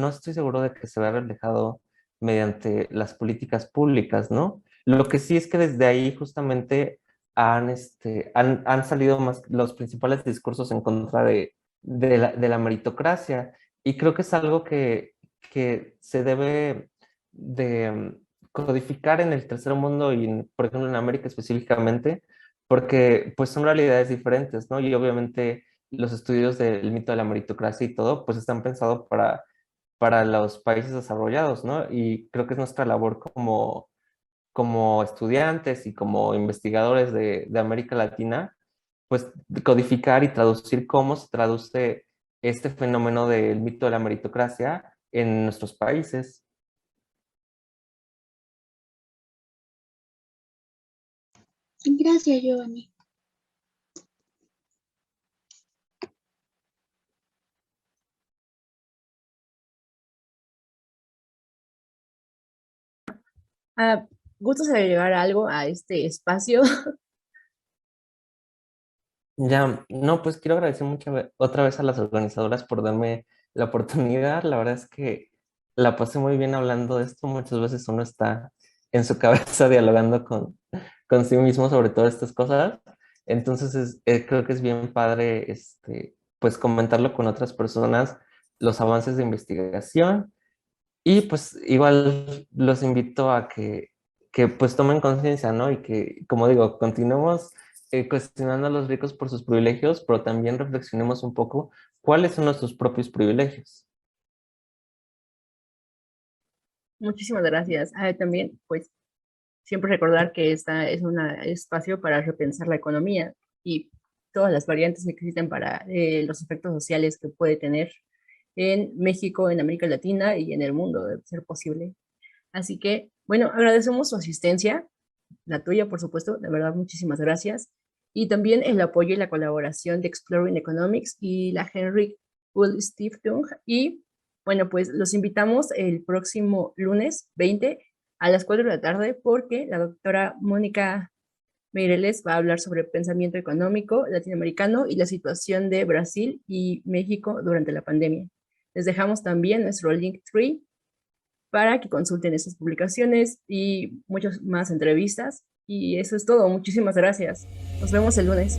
estoy seguro de que se vea reflejado mediante las políticas públicas, ¿no? Lo que sí es que desde ahí justamente han salido más los principales discursos en contra de la meritocracia y creo que es algo que se debe de codificar en el tercer mundo y, por ejemplo, en América específicamente, porque pues son realidades diferentes, ¿no? Y obviamente los estudios del mito de la meritocracia y todo, pues están pensados para los países desarrollados, ¿no? Y creo que es nuestra labor como estudiantes y como investigadores de América Latina, pues codificar y traducir cómo se traduce este fenómeno del mito de la meritocracia en nuestros países. Gracias, Giovanni. Ah, ¿gustas agregar algo a este espacio? Ya, no, pues quiero agradecer mucho otra vez a las organizadoras por darme la oportunidad. La verdad es que la pasé muy bien hablando de esto. Muchas veces uno está en su cabeza dialogando con sí mismo sobre todas estas cosas. Entonces, creo que es bien padre, pues comentarlo con otras personas, los avances de investigación. Y pues igual los invito a que pues tomen conciencia, ¿no? Y que, como digo, continuemos cuestionando a los ricos por sus privilegios, pero también reflexionemos un poco cuáles son nuestros propios privilegios. Muchísimas gracias. También, pues, siempre recordar que esta es un espacio para repensar la economía y todas las variantes que existen para los efectos sociales que puede tener en México, en América Latina y en el mundo, de ser posible. Así que, bueno, agradecemos su asistencia, la tuya, por supuesto, de verdad, muchísimas gracias. Y también el apoyo y la colaboración de Exploring Economics y la Henry Bull Stiftung. Y bueno, pues los invitamos el próximo lunes 20 a las 4 de la tarde porque la doctora Mónica Meireles va a hablar sobre pensamiento económico latinoamericano y la situación de Brasil y México durante la pandemia. Les dejamos también nuestro Linktree para que consulten esas publicaciones y muchas más entrevistas. Y eso es todo. Muchísimas gracias. Nos vemos el lunes.